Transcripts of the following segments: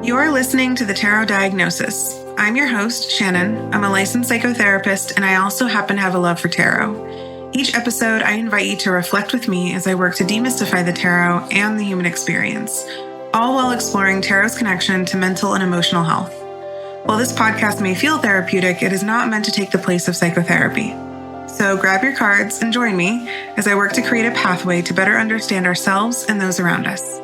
You're listening to The Tarot Diagnosis. I'm your host, Shannon. I'm a licensed psychotherapist, and I also happen to have a love for tarot. Each episode, I invite you to reflect with me as I work to demystify the tarot and the human experience, all while exploring tarot's connection to mental and emotional health. While this podcast may feel therapeutic, it is not meant to take the place of psychotherapy. So grab your cards and join me as I work to create a pathway to better understand ourselves and those around us.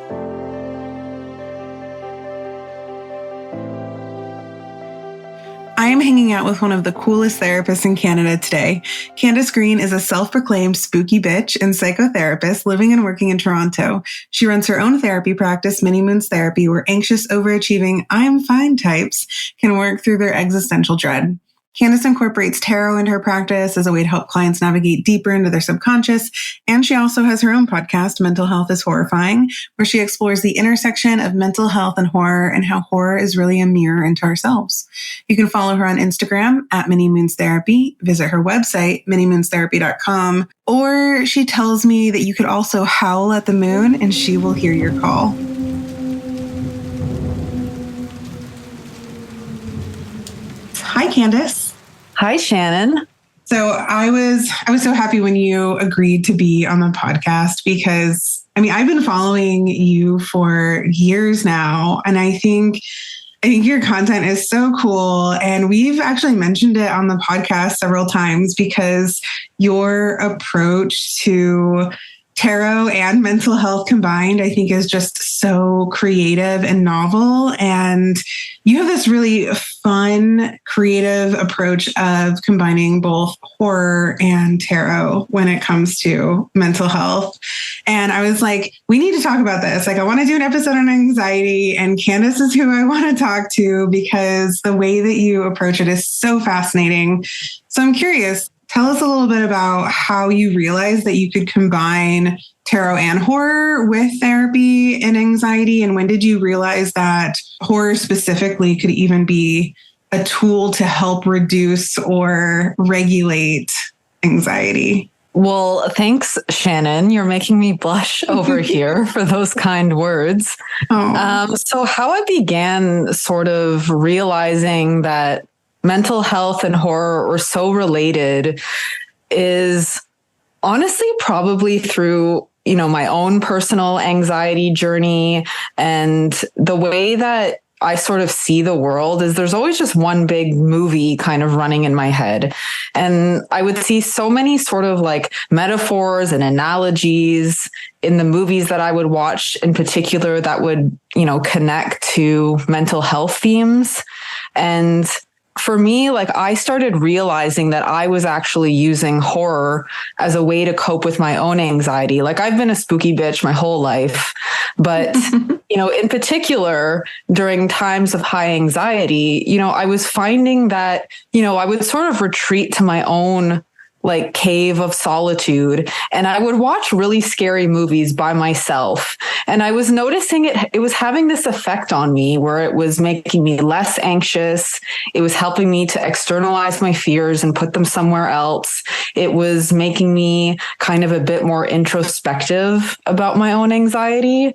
I am hanging out with one of the coolest therapists in Canada today. Candis Green is a self-proclaimed spooky bitch and psychotherapist living and working in Toronto. She runs her own therapy practice, Many Moons Therapy, where anxious, overachieving, I'm fine types can work through their existential dread. Candis incorporates tarot into her practice as a way to help clients navigate deeper into their subconscious, and she also has her own podcast, Mental Health is Horrifying, where she explores the intersection of mental health and horror and how horror is really a mirror into ourselves. You can follow her on Instagram at Many Moons Therapy, visit her website, manymoonstherapy.com, or she tells me that you could also howl at the moon and she will hear your call. Hi, Candis. Hi, Shannon. So I was so happy when you agreed to be on the podcast because, I've been following you for years now, and I think your content is so cool. And we've actually mentioned it on the podcast several times because your approach to tarot and mental health combined, I think, is just so creative and novel. And you have this really fun, creative approach of combining both horror and tarot when it comes to mental health. And I was like, we need to talk about this. I want to do an episode on anxiety, and Candis is who I want to talk to because the way that you approach it is so fascinating. So I'm curious. Tell us a little bit about how you realized that you could combine tarot and horror with therapy and anxiety, and when did you realize that horror specifically could even be a tool to help reduce or regulate anxiety? Well, thanks, Shannon. You're making me blush over here for those kind words. So how I began sort of realizing that mental health and horror are so related is honestly probably through, my own personal anxiety journey, and the way that I sort of see the world is there's always just one big movie kind of running in my head. And I would see so many sort of like metaphors and analogies in the movies that I would watch in particular that would, connect to mental health themes. And for me, I started realizing that I was actually using horror as a way to cope with my own anxiety. I've been a spooky bitch my whole life, but, in particular, during times of high anxiety, I was finding that, I would sort of retreat to my own cave of solitude. And I would watch really scary movies by myself. And I was noticing it was having this effect on me where it was making me less anxious. It was helping me to externalize my fears and put them somewhere else. It was making me kind of a bit more introspective about my own anxiety.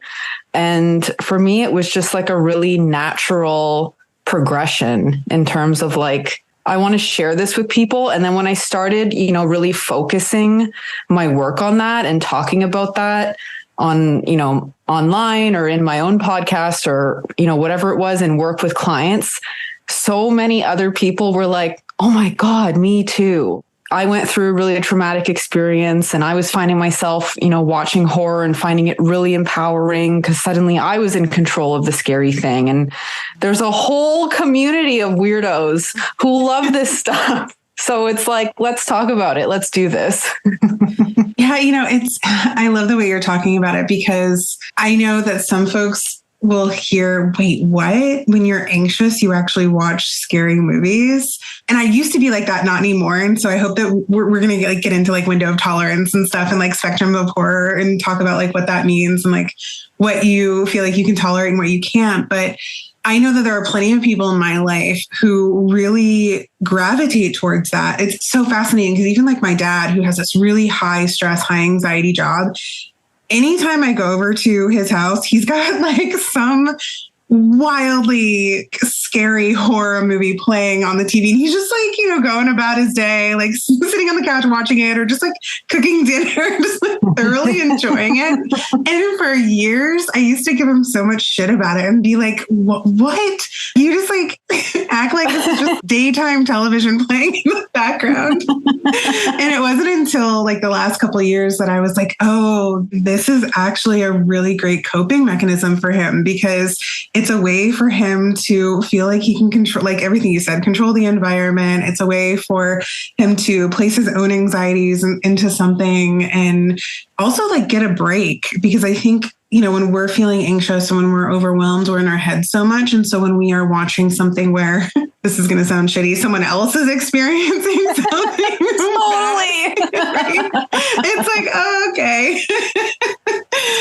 And for me, it was just a really natural progression in terms of I want to share this with people. And then when I started, really focusing my work on that and talking about that on, online or in my own podcast or, whatever it was, and work with clients, so many other people were like, oh my God, me too. I went through a really traumatic experience and I was finding myself, watching horror and finding it really empowering because suddenly I was in control of the scary thing. And there's a whole community of weirdos who love this stuff. So it's let's talk about it. Let's do this. Yeah, I love the way you're talking about it because I know that some folks will hear, wait, what? When you're anxious, you actually watch scary movies? And I used to be like that, not anymore. And so I hope that we're going to get into window of tolerance and stuff and spectrum of horror and talk about what that means and what you feel like you can tolerate and what you can't. But I know that there are plenty of people in my life who really gravitate towards that. It's so fascinating because even my dad, who has this really high stress, high anxiety job, anytime I go over to his house, he's got some wildly scary horror movie playing on the TV. And he's just like, going about his day, like sitting on the couch watching it or just like cooking dinner, just like thoroughly enjoying it. And for years, I used to give him so much shit about it and be like, what? You just like act like this is just daytime television playing in the background. And it wasn't until like the last couple of years that I was like, oh, this is actually a really great coping mechanism for him, because it's a way for him to feel like he can control, like everything you said, control the environment. It's a way for him to place his own anxieties into something and also like get a break. Because I think, when we're feeling anxious and when we're overwhelmed, we're in our head so much. And so when we are watching something where, this is going to sound shitty, someone else is experiencing something. Totally. Right? It's like, oh, okay.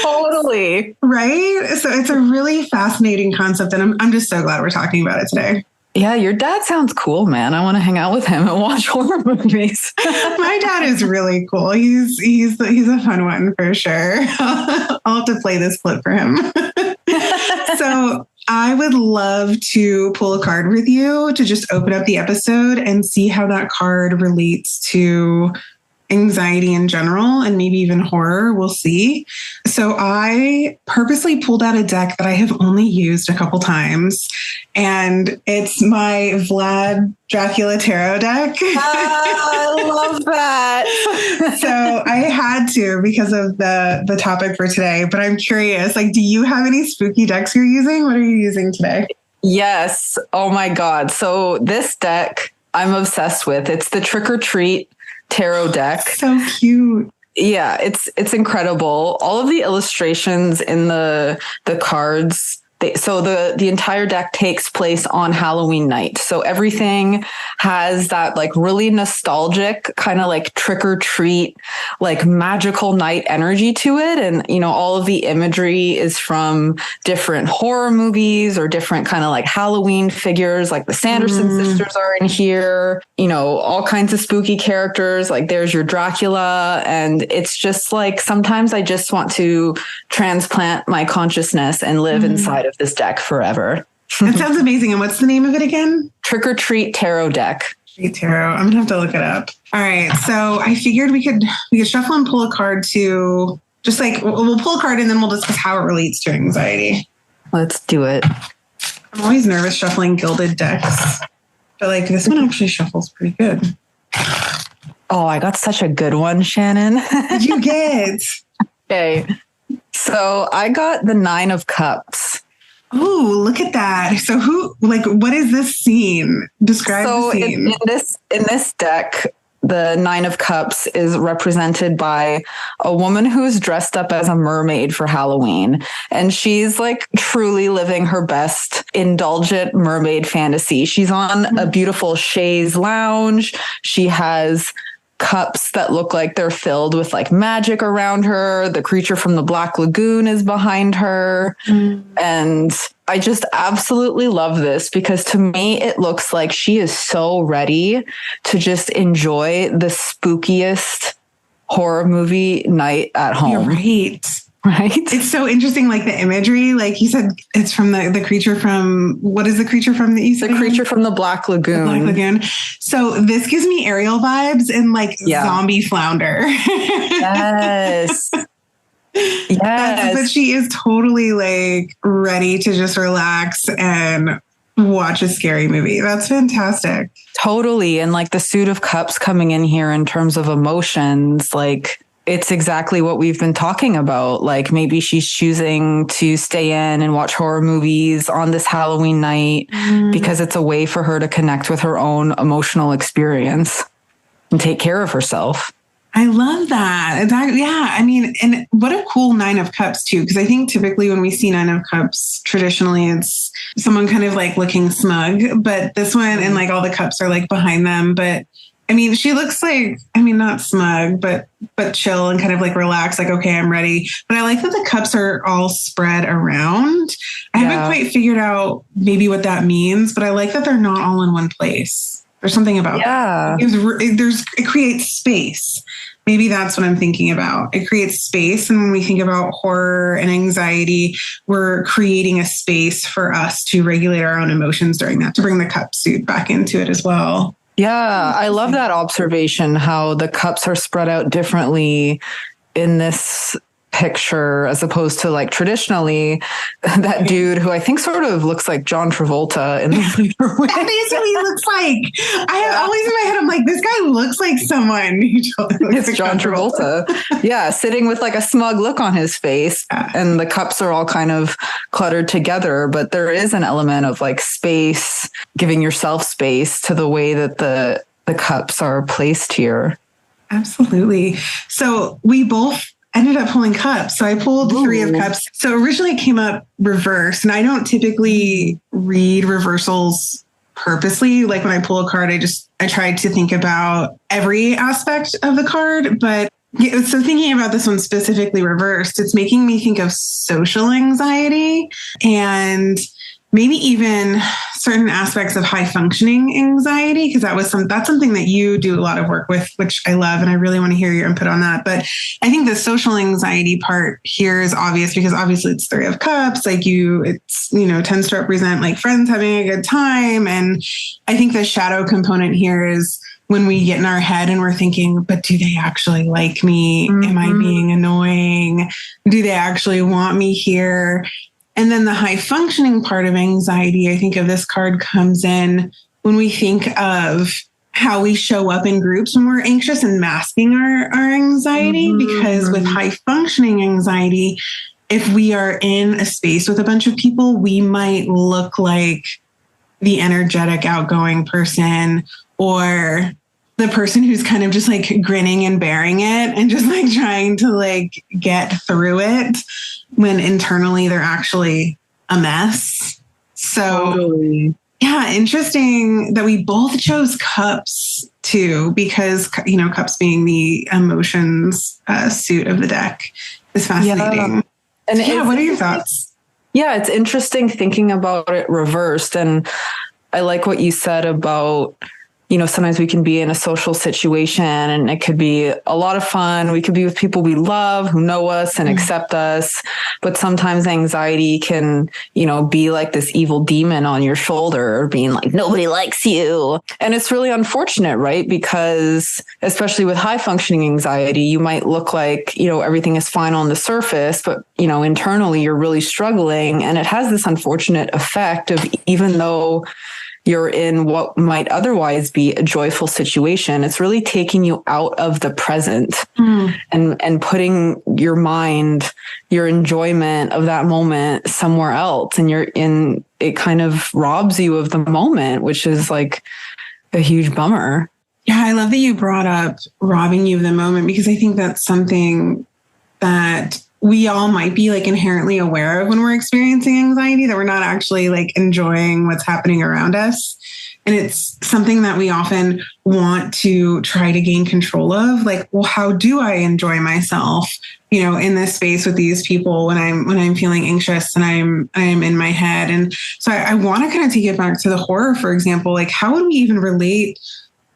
Totally. Right? So it's a really fascinating concept. And I'm just so glad we're talking about it today. Yeah, your dad sounds cool, man. I want to hang out with him and watch horror movies. My dad is really cool. He's a fun one for sure. I'll have to play this clip for him. So I would love to pull a card with you to just open up the episode and see how that card relates to anxiety in general and maybe even horror. We'll see. So I purposely pulled out a deck that I have only used a couple times, and it's my Vlad Dracula tarot deck. I love that. So I had to because of the topic for today, but I'm curious, like, do you have any spooky decks you're using? What are you using today? Yes. Oh my God. So this deck I'm obsessed with. It's the Trick or Treat tarot deck. So cute. Yeah, it's incredible. All of the illustrations in the cards. So the entire deck takes place on Halloween night. So everything has that like really nostalgic kind of like trick or treat, like magical night energy to it. And, all of the imagery is from different horror movies or different kind of like Halloween figures, like the Sanderson sisters are in here, all kinds of spooky characters. Like there's your Dracula. And it's just like, sometimes I just want to transplant my consciousness and live inside of this deck forever. That sounds amazing. And what's the name of it again? Trick or Treat Tarot Deck. Tarot. I'm gonna have to look it up. All right. So I figured we could shuffle and pull a card to just like we'll pull a card and then we'll discuss how it relates to anxiety. Let's do it. I'm always nervous shuffling gilded decks, but like this one actually shuffles pretty good. Oh, I got such a good one, Shannon. What'd you get? Okay. So I got the 9 of Cups. Oh, look at that. So what is this scene? Describe the scene. In this deck, the 9 of Cups is represented by a woman who's dressed up as a mermaid for Halloween. And she's like truly living her best indulgent mermaid fantasy. She's on a beautiful chaise lounge. She has cups that look like they're filled with like magic around her. The creature from the Black Lagoon is behind her. And I just absolutely love this because to me, it looks like she is so ready to just enjoy the spookiest horror movie night at home. You're right. Right? It's so interesting, like the imagery, like you said, it's from the creature from, what is the creature from that you said? The creature from the Black Lagoon. The Black Lagoon. So this gives me Ariel vibes and like zombie flounder. Yes. Yes. But she is totally like ready to just relax and watch a scary movie. That's fantastic. Totally. And like the Suit of Cups coming in here in terms of emotions, like it's exactly what we've been talking about. Like maybe she's choosing to stay in and watch horror movies on this Halloween night because it's a way for her to connect with her own emotional experience and take care of herself. I love that. Yeah. I mean, and what a cool 9 of Cups too, because I think typically when we see 9 of Cups, traditionally it's someone kind of like looking smug, but this one and like all the cups are like behind them. But I mean, she looks like, not smug, but chill and kind of like relaxed, like, okay, I'm ready. But I like that the cups are all spread around. I haven't quite figured out maybe what that means, but I like that they're not all in one place. There's something about that. It creates space. maybe that's what I'm thinking about. It creates space. And when we think about horror and anxiety, we're creating a space for us to regulate our own emotions during that, to bring the cup suit back into it as well. Yeah, I love that observation, how the cups are spread out differently in this picture as opposed to like traditionally that dude who I think sort of looks like John Travolta in the later way. That is what he looks like. I have always in my head, I'm like, this guy looks like someone. It's like John Travolta. Yeah, sitting with like a smug look on his face, and the cups are all kind of cluttered together, but there is an element of like space, giving yourself space to the way that the cups are placed here. Absolutely. So we both ended up pulling cups. So I pulled Three of Cups. So originally it came up reverse, and I don't typically read reversals purposely. Like when I pull a card, I tried to think about every aspect of the card. But so thinking about this one specifically reversed, it's making me think of social anxiety and maybe even certain aspects of high functioning anxiety, because that's something that you do a lot of work with, which I love. And I really want to hear your input on that. But I think the social anxiety part here is obvious because obviously it's Three of Cups. Like tends to represent like friends having a good time. And I think the shadow component here is when we get in our head and we're thinking, but do they actually like me? Mm-hmm. Am I being annoying? Do they actually want me here? And then the high functioning part of anxiety, I think of this card comes in when we think of how we show up in groups when we're anxious and masking our anxiety. Mm-hmm. Because with high functioning anxiety, if we are in a space with a bunch of people, we might look like the energetic, outgoing person, or the person who's kind of just like grinning and bearing it and just like trying to like get through it, when internally they're actually a mess. So totally. Yeah, interesting that we both chose cups too, because, cups being the emotions suit of the deck is fascinating. Yeah. And what are your thoughts? Yeah, it's interesting thinking about it reversed. And I like what you said about, sometimes we can be in a social situation and it could be a lot of fun. We could be with people we love who know us and accept us. But sometimes anxiety can, be like this evil demon on your shoulder being like, nobody likes you. And it's really unfortunate, right? Because especially with high functioning anxiety, you might look like, everything is fine on the surface, but, internally you're really struggling. And it has this unfortunate effect of, even though you're in what might otherwise be a joyful situation, it's really taking you out of the present and putting your mind, your enjoyment of that moment somewhere else. And it kind of robs you of the moment, which is like a huge bummer. Yeah, I love that you brought up robbing you of the moment, because I think that's something that we all might be like inherently aware of when we're experiencing anxiety, that we're not actually like enjoying what's happening around us. And it's something that we often want to try to gain control of. Like, well, how do I enjoy myself, in this space with these people when I'm feeling anxious and I am in my head. And so I want to kind of take it back to the horror, for example. Like, how would we even relate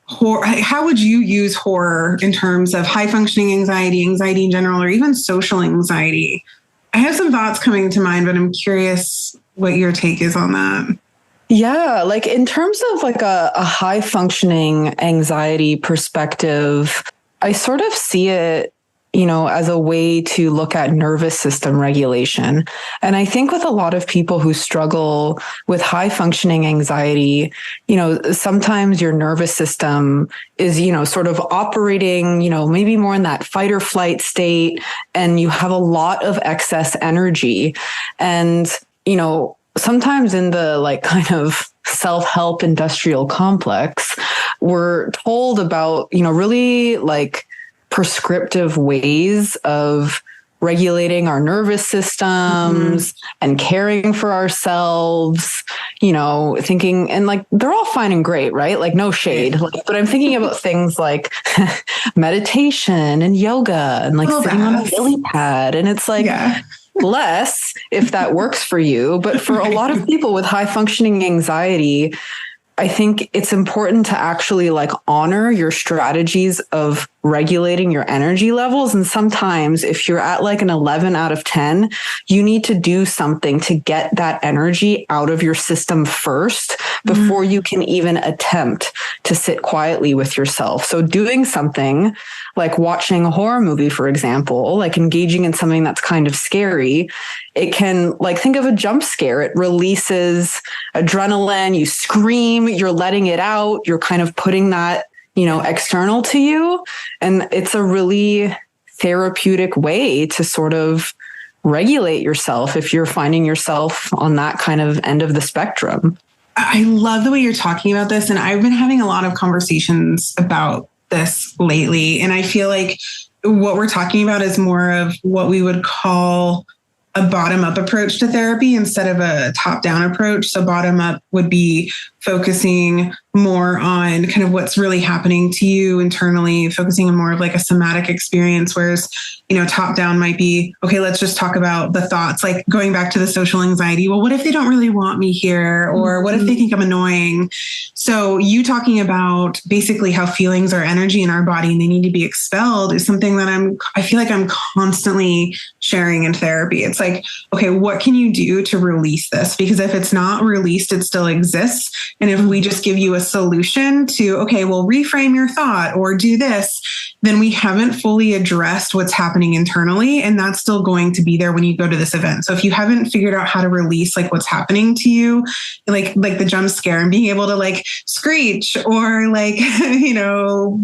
horror? How would you use horror in terms of high functioning anxiety in general, or even social anxiety? I have some thoughts coming to mind, but I'm curious what your take is on that. Yeah, like in terms of like a high functioning anxiety perspective, I sort of see it, as a way to look at nervous system regulation. And I think with a lot of people who struggle with high functioning anxiety, sometimes your nervous system is, sort of operating, maybe more in that fight or flight state, and you have a lot of excess energy. And, sometimes in the like kind of self-help industrial complex, we're told about, really like prescriptive ways of regulating our nervous systems and caring for ourselves, thinking, and like, they're all fine and great, right? Like no shade, but I'm thinking about things like meditation and yoga and like sitting on a lily pad. And it's like, less if that works for you. But for a lot of people with high functioning anxiety, I think it's important to actually like honor your strategies of regulating your energy levels. And sometimes if you're at like an 11 out of 10, you need to do something to get that energy out of your system first before you can even attempt to sit quietly with yourself. So doing something like watching a horror movie, for example, like engaging in something that's kind of scary, it can, like, think of a jump scare. It releases adrenaline, you scream, you're letting it out, you're kind of putting that, external to you. And it's a really therapeutic way to sort of regulate yourself if you're finding yourself on that kind of end of the spectrum. I love the way you're talking about this. And I've been having a lot of conversations about this lately. And I feel like what we're talking about is more of what we would call a bottom-up approach to therapy instead of a top-down approach. So bottom-up would be focusing more on kind of what's really happening to you internally, focusing on more of like a somatic experience, whereas, top-down might be, okay, let's just talk about the thoughts, like going back to the social anxiety. Well, what if they don't really want me here? Or what if they think I'm annoying? So you talking about basically how feelings are energy in our body and they need to be expelled is something that I feel like I'm constantly sharing in therapy. It's like, okay, what can you do to release this? Because if it's not released, it still exists. And if we just give you a solution to, okay, well, reframe your thought or do this, then we haven't fully addressed what's happening internally. And that's still going to be there when you go to this event. So if you haven't figured out how to release like what's happening to you, like the jump scare and being able to like screech or like,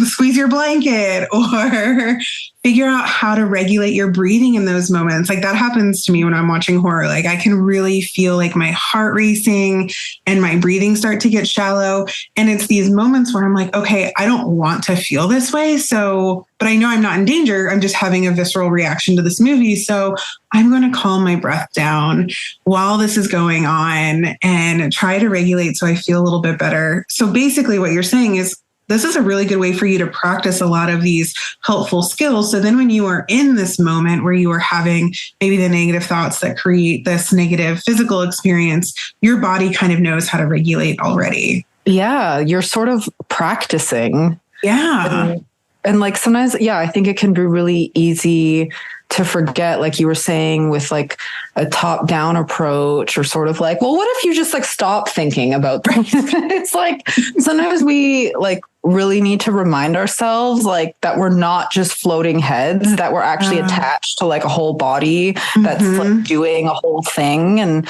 squeeze your blanket or figure out how to regulate your breathing in those moments. Like that happens to me when I'm watching horror. Like I can really feel like my heart racing and my breathing start to get shallow. And it's these moments where I'm like, okay, I don't want to feel this way. So, but I know I'm not in danger. I'm just having a visceral reaction to this movie. So I'm going to calm my breath down while this is going on and try to regulate so I feel a little bit better. So basically what you're saying is, this is a really good way for you to practice a lot of these helpful skills. So then when you are in this moment where you are having maybe the negative thoughts that create this negative physical experience, your body kind of knows how to regulate already. Yeah, you're sort of practicing. Yeah. And like sometimes, I think it can be really easy to forget, like you were saying, with like a top-down approach or sort of like, well, what if you just like stop thinking about things? It's like sometimes we like really need to remind ourselves like that we're not just floating heads, that we're actually attached to like a whole body that's like doing a whole thing. And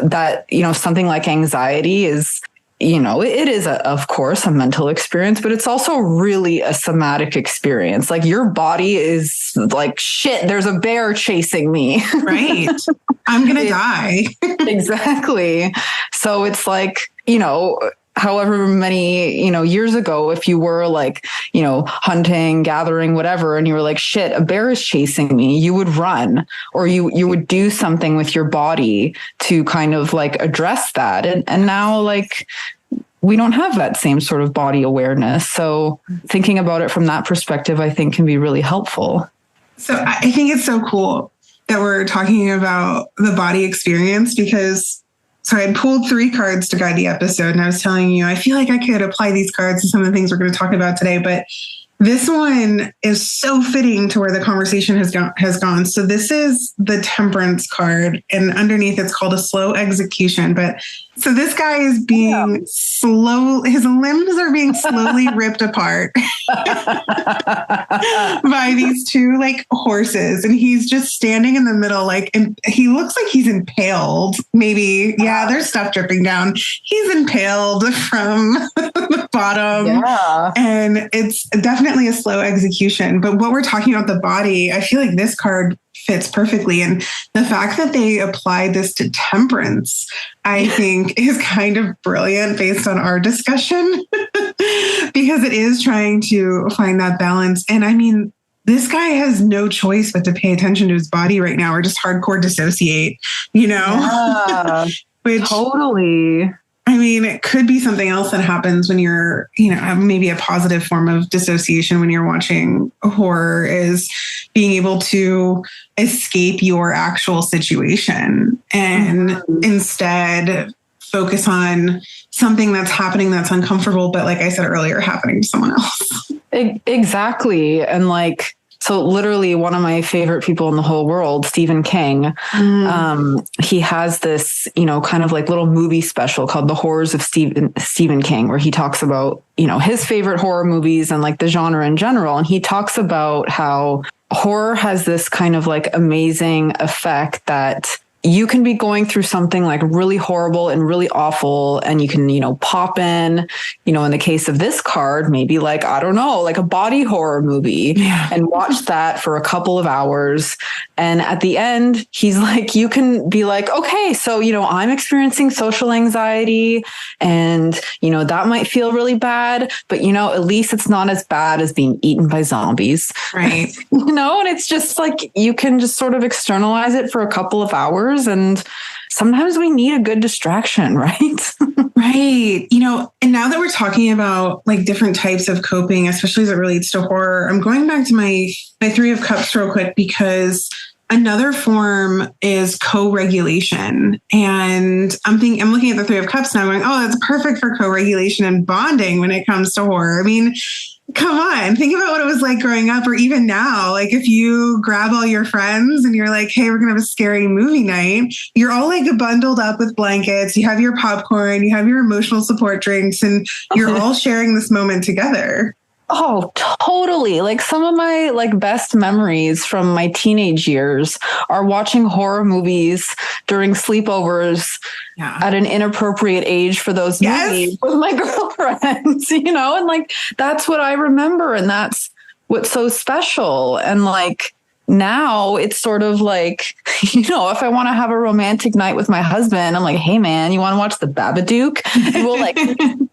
that, something like anxiety is, it is, of course, a mental experience, but it's also really a somatic experience. Like your body is like, shit, there's a bear chasing me. Right. I'm going to die. Exactly. So it's like, however many, years ago, if you were like, hunting, gathering, whatever, and you were like, shit, a bear is chasing me, you would run or you would do something with your body to kind of like address that. And now like, we don't have that same sort of body awareness. So thinking about it from that perspective, I think can be really helpful. So I think it's so cool that we're talking about the body experience because so I had pulled 3 cards to guide the episode, and I was telling you, I feel like I could apply these cards to some of the things we're going to talk about today, but this one is so fitting to where the conversation has gone. So this is the Temperance card, and underneath it's called a slow execution. But so this guy is being slow. His limbs are being slowly ripped apart by these 2 like horses. And he's just standing in the middle, like, and he looks like he's impaled. Maybe, there's stuff dripping down. He's impaled from the bottom. Yeah. And it's definitely a slow execution. But what we're talking about the body, I feel like this card fits perfectly. And the fact that they applied this to Temperance, I think is kind of brilliant based on our discussion because it is trying to find that balance. And I mean, this guy has no choice but to pay attention to his body right now or just hardcore dissociate, Yeah, which totally. I mean, it could be something else that happens when you're, maybe a positive form of dissociation when you're watching horror is being able to escape your actual situation and instead focus on something that's happening that's uncomfortable, but like I said earlier, happening to someone else. Exactly. And like, so literally one of my favorite people in the whole world, Stephen King, he has this, kind of like little movie special called The Horrors of Stephen King, where he talks about, his favorite horror movies and like the genre in general. And he talks about how horror has this kind of like amazing effect that you can be going through something like really horrible and really awful, and you can, pop in, in the case of this card, maybe like, I don't know, like a body horror movie and watch that for a couple of hours. And at the end, he's like, you can be like, okay, so, I'm experiencing social anxiety and, that might feel really bad, but, at least it's not as bad as being eaten by zombies. Right. And it's just like, you can just sort of externalize it for a couple of hours. And sometimes we need a good distraction, right? Right. And now that we're talking about like different types of coping, especially as it relates to horror, I'm going back to my Three of Cups real quick, because another form is co-regulation. And I'm looking at the Three of Cups now going, oh, that's perfect for co-regulation and bonding when it comes to horror. I mean, come on, think about what it was like growing up, or even now. Like if you grab all your friends and you're like, hey, we're going to have a scary movie night. You're all like bundled up with blankets. You have your popcorn, you have your emotional support drinks, and you're all sharing this moment together. Oh, totally. Like some of my like best memories from my teenage years are watching horror movies during sleepovers at an inappropriate age for those movies with my girlfriends, and like, that's what I remember. And that's what's so special. And like, now it's sort of like, if I want to have a romantic night with my husband, I'm like, hey man, you want to watch The Babadook? And we'll like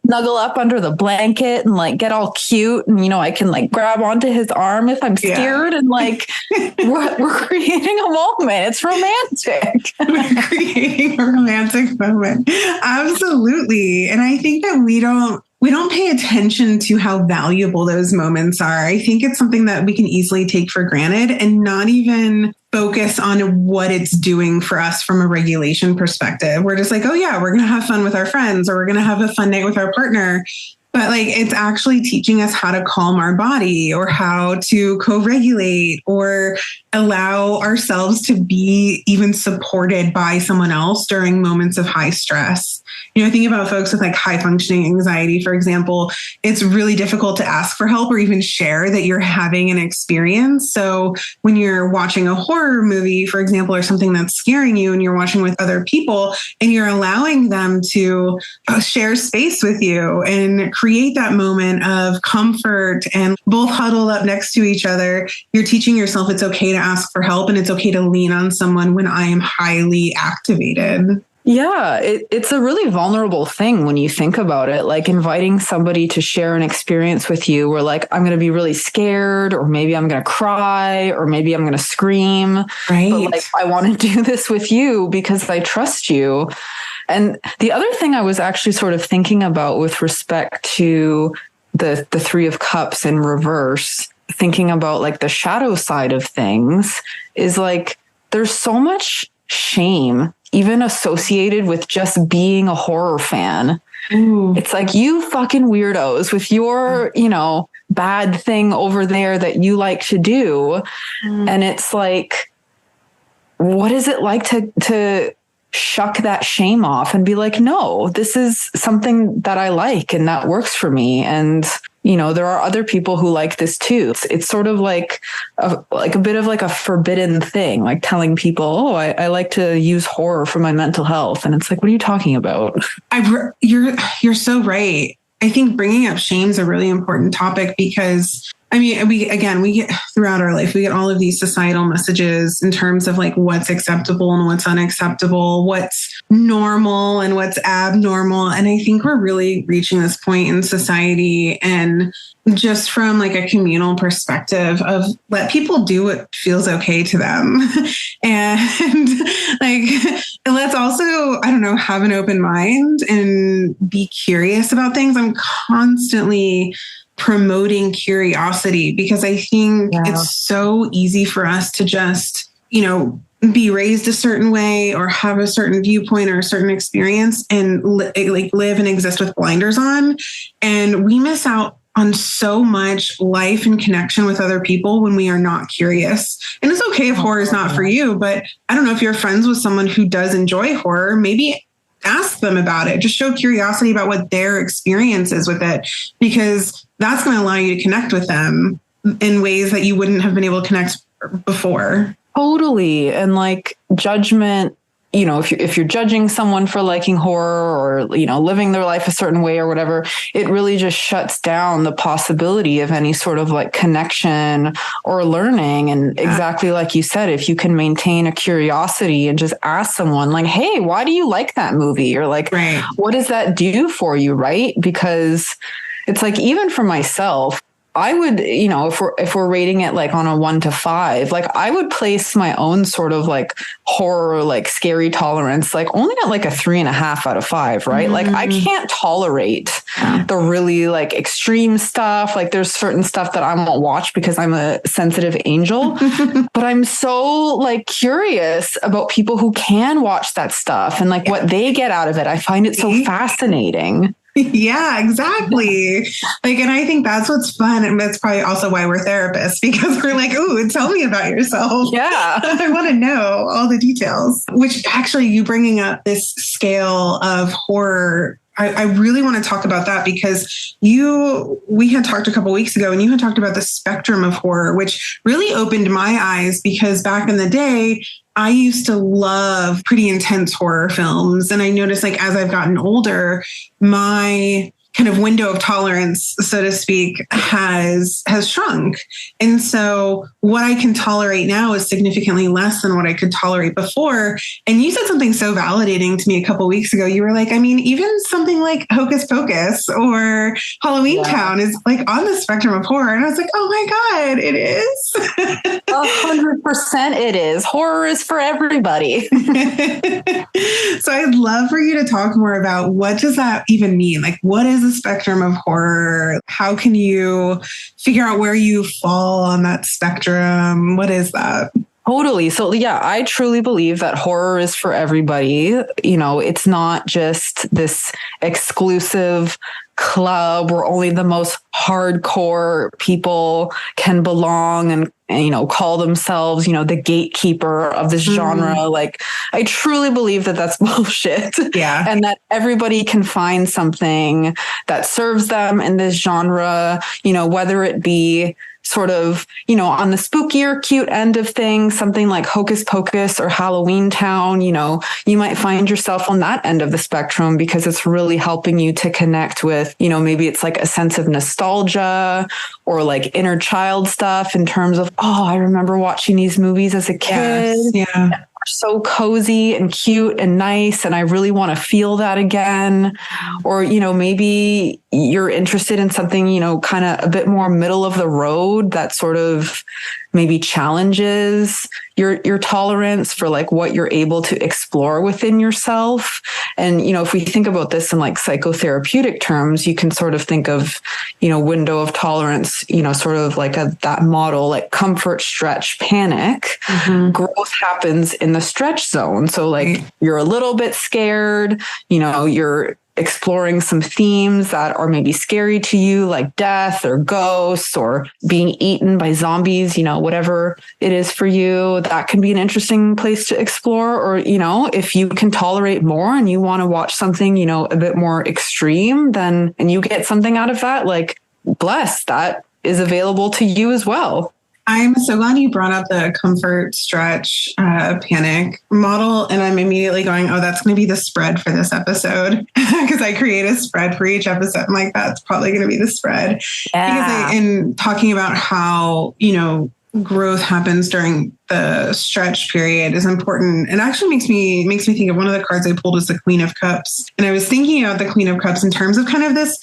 snuggle up under the blanket and like get all cute. And, I can like grab onto his arm if I'm scared. And like, we're creating a moment. It's romantic. We're creating a romantic moment. Absolutely. And I think that we don't pay attention to how valuable those moments are. I think it's something that we can easily take for granted and not even focus on what it's doing for us from a regulation perspective. We're just like, oh yeah, we're going to have fun with our friends, or we're going to have a fun night with our partner. But like, it's actually teaching us how to calm our body, or how to co-regulate, or allow ourselves to be even supported by someone else during moments of high stress. Think about folks with like high functioning anxiety, for example. It's really difficult to ask for help or even share that you're having an experience. So when you're watching a horror movie, for example, or something that's scaring you, and you're watching with other people and you're allowing them to share space with you and create that moment of comfort and both huddled up next to each other, you're teaching yourself it's okay to ask for help, and it's okay to lean on someone when I am highly activated. Yeah, it's a really vulnerable thing when you think about it, like inviting somebody to share an experience with you where like, I'm going to be really scared, or maybe I'm going to cry, or maybe I'm going to scream. Right. But like, I want to do this with you because I trust you. And the other thing I was actually sort of thinking about with respect to the Three of Cups in reverse, thinking about like the shadow side of things, is like, there's so much shame even associated with just being a horror fan. Ooh. It's like, you fucking weirdos with your, bad thing over there that you like to do. And it's like, what is it like to shuck that shame off and be like, no, this is something that I like and that works for me. And, there are other people who like this too. It's sort of like a bit of like a forbidden thing, like telling people, oh, I like to use horror for my mental health. And it's like, what are you talking about? You're so right. I think bringing up shame is a really important topic, because we get throughout our life, we get all of these societal messages in terms of like what's acceptable and what's unacceptable, what's normal and what's abnormal. And I think we're really reaching this point in society, and just from like a communal perspective of let people do what feels okay to them. And like, let's also, have an open mind and be curious about things. I'm constantly promoting curiosity, because I think it's so easy for us to just, be raised a certain way or have a certain viewpoint or a certain experience and live and exist with blinders on. And we miss out on so much life and connection with other people when we are not curious. And it's okay if horror is not for you, but I don't know if you're friends with someone who does enjoy horror, maybe ask them about it. Just show curiosity about what their experience is with it, because that's going to allow you to connect with them in ways that you wouldn't have been able to connect before. Totally. And like judgment, you know, if you're judging someone for liking horror or, you know, living their life a certain way or whatever, it really just shuts down the possibility of any sort of like connection or learning. And exactly like you said, if you can maintain a curiosity and just ask someone like, hey, why do you like that movie? Or like, what does that do for you? Right? Because it's like, even for myself, I would, you know, if we're rating it like on a 1 to 5, like I would place my own sort of like horror, like scary tolerance, like only at like a 3.5 out of 5, right? Like I can't tolerate the really like extreme stuff. Like there's certain stuff that I won't watch because I'm a sensitive angel, but I'm so like curious about people who can watch that stuff and like what they get out of it. I find it so fascinating. Yeah, exactly. Like, and I think that's what's fun. And that's probably also why we're therapists, because we're like, ooh, tell me about yourself. Yeah. I want to know all the details, which actually you bringing up this scale of horror. I really want to talk about that because we had talked a couple of weeks ago and you had talked about the spectrum of horror, which really opened my eyes because back in the day, I used to love pretty intense horror films. And I noticed like as I've gotten older, my kind of window of tolerance, so to speak, has shrunk. And so what I can tolerate now is significantly less than what I could tolerate before. And you said something so validating to me a couple of weeks ago. You were like, I mean, even something like Hocus Pocus or Halloween Town is like on the spectrum of horror. And I was like, oh my God, it is. 100% it is. Horror is for everybody. So I'd love for you to talk more about what does that even mean? Like, what is the spectrum of horror? How can you figure out where you fall on that spectrum? What is that? Totally. So yeah, I truly believe that horror is for everybody. You know, it's not just this exclusive club where only the most hardcore people can belong and you know, call themselves, you know, the gatekeeper of this genre. Like, I truly believe that that's bullshit. Yeah. And that everybody can find something that serves them in this genre, you know, whether it be sort of, you know, on the spookier, cute end of things, something like Hocus Pocus or Halloween Town, you know, you might find yourself on that end of the spectrum because it's really helping you to connect with, you know, maybe it's like a sense of nostalgia or like inner child stuff in terms of, oh, I remember watching these movies as a kid. Yes, yeah. So cozy and cute and nice. And I really want to feel that again. Or, you know, maybe you're interested in something, you know, kind of a bit more middle of the road that sort of maybe challenges your tolerance for like what you're able to explore within yourself. And, you know, if we think about this in like psychotherapeutic terms, you can sort of think of, you know, window of tolerance, you know, sort of like that model, like comfort, stretch, panic. Growth happens in the stretch zone. So like you're a little bit scared, you know, you're exploring some themes that are maybe scary to you, like death or ghosts or being eaten by zombies, you know, whatever it is for you, that can be an interesting place to explore. Or, you know, if you can tolerate more and you want to watch something, you know, a bit more extreme, then, and you get something out of that, like bless, that is available to you as well. I'm so glad you brought up the comfort, stretch, panic model. And I'm immediately going, oh, that's going to be the spread for this episode. Because I create a spread for each episode. I'm like, that's probably going to be the spread. Yeah. Because in talking about how, you know, growth happens during the stretch period is important. It actually makes me think of one of the cards I pulled was the Queen of Cups. And I was thinking about the Queen of Cups in terms of kind of this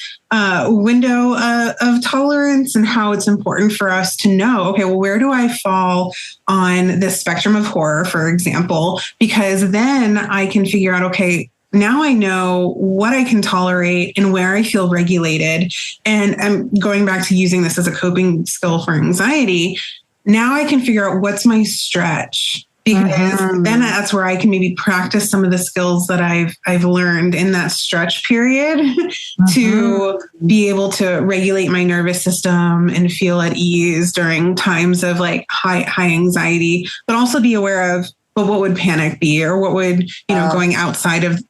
window of tolerance and how it's important for us to know, okay, well, where do I fall on this spectrum of horror, for example? Because then I can figure out, okay, now I know what I can tolerate and where I feel regulated. And I'm going back to using this as a coping skill for anxiety. Now I can figure out what's my stretch. because then that's where I can maybe practice some of the skills that I've learned in that stretch period to be able to regulate my nervous system and feel at ease during times of like high anxiety, but also be aware of, but what would panic be, or what would, going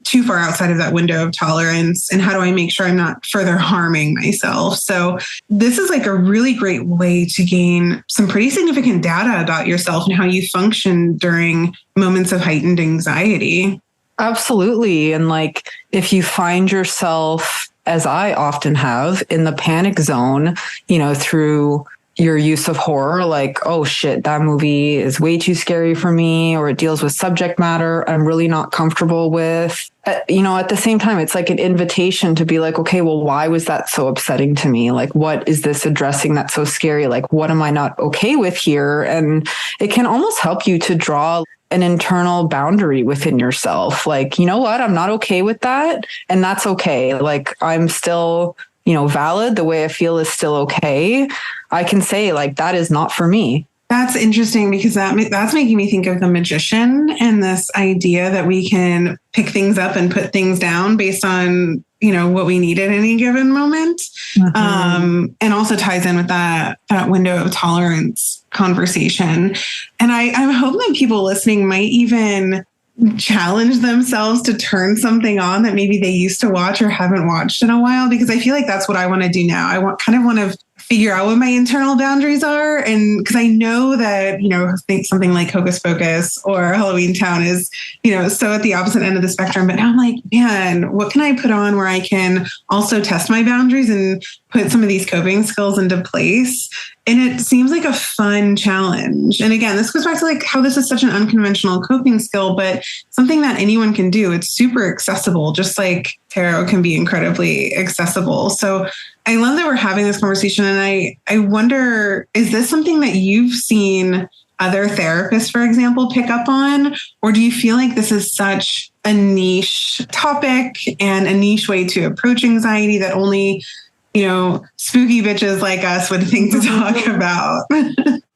too far outside of that window of tolerance, and how do I make sure I'm not further harming myself? So this is like a really great way to gain some pretty significant data about yourself and how you function during moments of heightened anxiety. Absolutely. And like, if you find yourself, as I often have, in the panic zone, through your use of horror, like, oh shit, that movie is way too scary for me, or it deals with subject matter I'm really not comfortable with. At the same time, it's like an invitation to be like, okay, well, why was that so upsetting to me? Like, what is this addressing that's so scary? Like, what am I not okay with here? And it can almost help you to draw an internal boundary within yourself. Like, you know what? I'm not okay with that. And that's okay. Like, I'm still, valid. The way I feel is still okay. I can say like, that is not for me. That's interesting, because that's making me think of The Magician and this idea that we can pick things up and put things down based on, what we need at any given moment. And also ties in with that window of tolerance conversation. And I'm hoping that people listening might even challenge themselves to turn something on that maybe they used to watch or haven't watched in a while, because I feel like that's what I want to do now. I want to figure out what my internal boundaries are. And because I know that, think something like Hocus Pocus or Halloween Town is, so at the opposite end of the spectrum. But now I'm like, man, what can I put on where I can also test my boundaries and put some of these coping skills into place? And it seems like a fun challenge. And again, this goes back to like how this is such an unconventional coping skill, but something that anyone can do. It's super accessible, just like tarot can be incredibly accessible. So I love that we're having this conversation. And I wonder, is this something that you've seen other therapists, for example, pick up on? Or do you feel like this is such a niche topic and a niche way to approach anxiety that only, spooky bitches like us would think to talk about?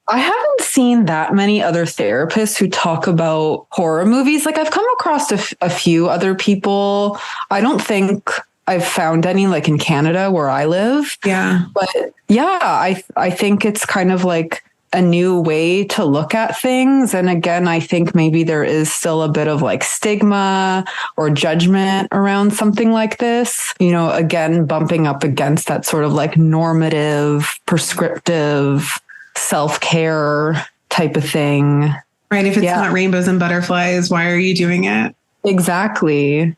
I haven't seen that many other therapists who talk about horror movies. Like, I've come across a few other people. I don't think I've found any like in Canada where I live. Yeah. But yeah, I think it's kind of like a new way to look at things. And again, I think maybe there is still a bit of like stigma or judgment around something like this, again, bumping up against that sort of like normative, prescriptive self-care type of thing. Right. If it's not rainbows and butterflies, why are you doing it? Exactly.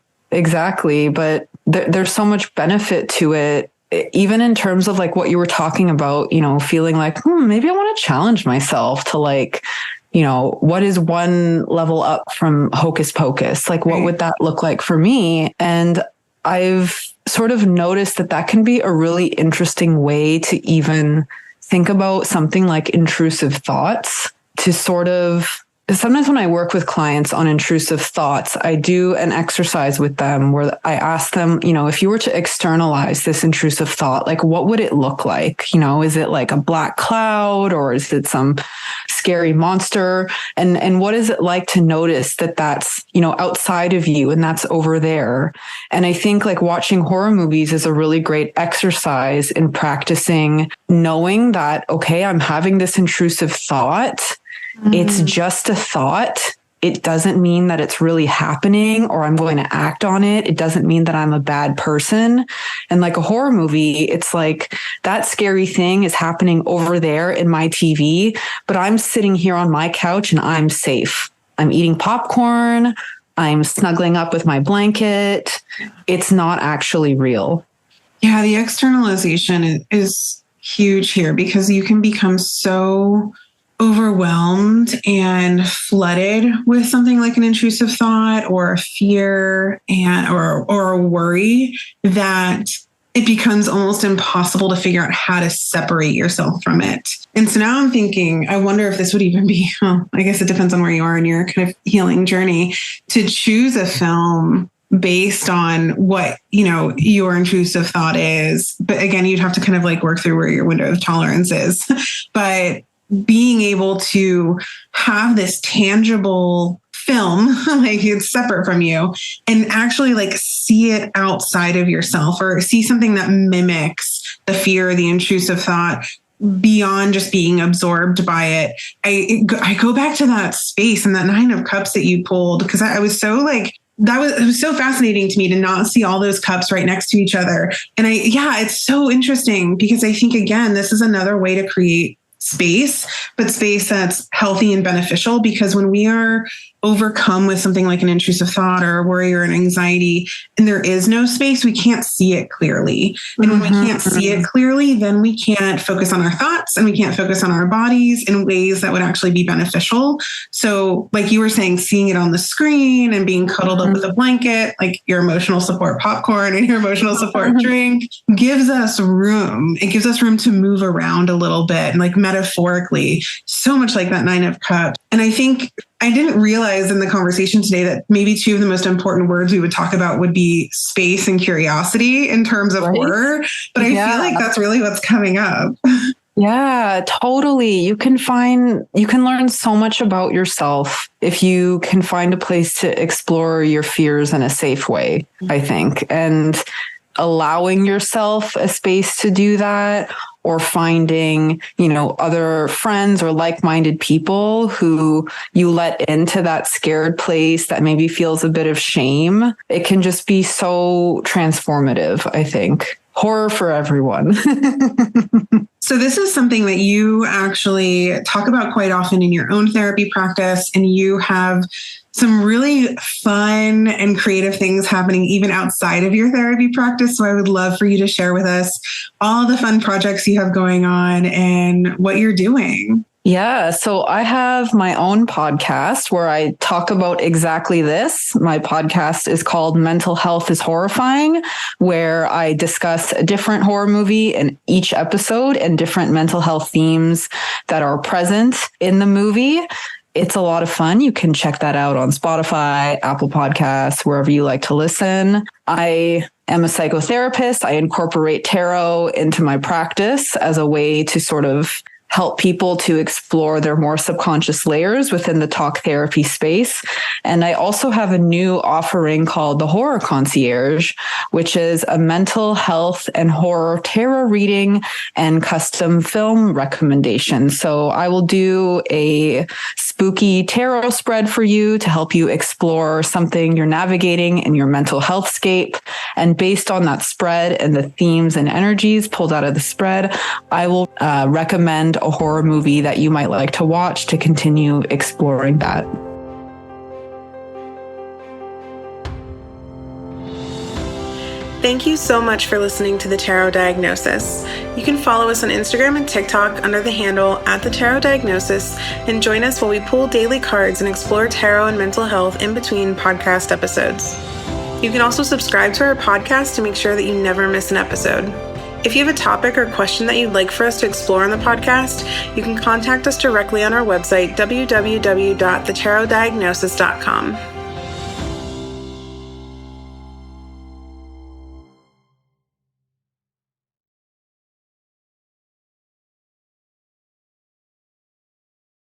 But there's so much benefit to it, even in terms of like what you were talking about, feeling like, maybe I want to challenge myself to like, what is one level up from Hocus Pocus? Like, what would that look like for me? And I've sort of noticed that can be a really interesting way to even think about something like intrusive thoughts, to sort of, sometimes when I work with clients on intrusive thoughts, I do an exercise with them where I ask them, if you were to externalize this intrusive thought, like what would it look like? Is it like a black cloud, or is it some scary monster? And what is it like to notice that that's, outside of you and that's over there? And I think like watching horror movies is a really great exercise in practicing knowing that, okay, I'm having this intrusive thought. It's just a thought. It doesn't mean that it's really happening or I'm going to act on it. It doesn't mean that I'm a bad person. And like a horror movie, it's like that scary thing is happening over there in my TV, but I'm sitting here on my couch and I'm safe. I'm eating popcorn. I'm snuggling up with my blanket. It's not actually real. Yeah, the externalization is huge here, because you can become so overwhelmed and flooded with something like an intrusive thought or a fear or a worry that it becomes almost impossible to figure out how to separate yourself from it. And so now I'm thinking, I wonder if this would even be, I guess it depends on where you are in your kind of healing journey, to choose a film based on what, your intrusive thought is. But again, you'd have to kind of like work through where your window of tolerance is. But being able to have this tangible film, like it's separate from you, and actually like see it outside of yourself, or see something that mimics the fear, the intrusive thought, beyond just being absorbed by it. I go back to that space and that 9 of Cups that you pulled, because I was so like, it was so fascinating to me to not see all those cups right next to each other. And it's so interesting, because I think, again, this is another way to create space, but space that's healthy and beneficial. Because when we are overcome with something like an intrusive thought or worry or an anxiety, and there is no space, we can't see it clearly. And when we can't see it clearly, then we can't focus on our thoughts and we can't focus on our bodies in ways that would actually be beneficial. So like you were saying, seeing it on the screen and being cuddled up with a blanket, like your emotional support popcorn and your emotional support drink, gives us room. It gives us room to move around a little bit, and like metaphorically, so much like that 9 of Cups. And I think I didn't realize in the conversation today that maybe 2 of the most important words we would talk about would be space and curiosity in terms of horror. But I feel like that's really what's coming up. Yeah, totally. You can learn so much about yourself if you can find a place to explore your fears in a safe way, I think. And allowing yourself a space to do that, or finding, other friends or like-minded people who you let into that scared place that maybe feels a bit of shame. It can just be so transformative, I think. Horror for everyone. So this is something that you actually talk about quite often in your own therapy practice, and you have some really fun and creative things happening even outside of your therapy practice. So I would love for you to share with us all the fun projects you have going on and what you're doing. Yeah, so I have my own podcast where I talk about exactly this. My podcast is called Mental Health is Horrifying, where I discuss a different horror movie in each episode and different mental health themes that are present in the movie. It's a lot of fun. You can check that out on Spotify, Apple Podcasts, wherever you like to listen. I am a psychotherapist. I incorporate tarot into my practice as a way to sort of help people to explore their more subconscious layers within the talk therapy space. And I also have a new offering called the Horror Concierge, which is a mental health and horror tarot reading and custom film recommendation. So I will do a spooky tarot spread for you to help you explore something you're navigating in your mental health scape. And based on that spread and the themes and energies pulled out of the spread, I will recommend a horror movie that you might like to watch to continue exploring that. Thank you so much for listening to The Tarot Diagnosis. You can follow us on Instagram and TikTok under the handle @TheTarotDiagnosis, and join us while we pull daily cards and explore tarot and mental health in between podcast episodes. You can also subscribe to our podcast to make sure that you never miss an episode. If you have a topic or question that you'd like for us to explore on the podcast, you can contact us directly on our website, www.thetarotdiagnosis.com.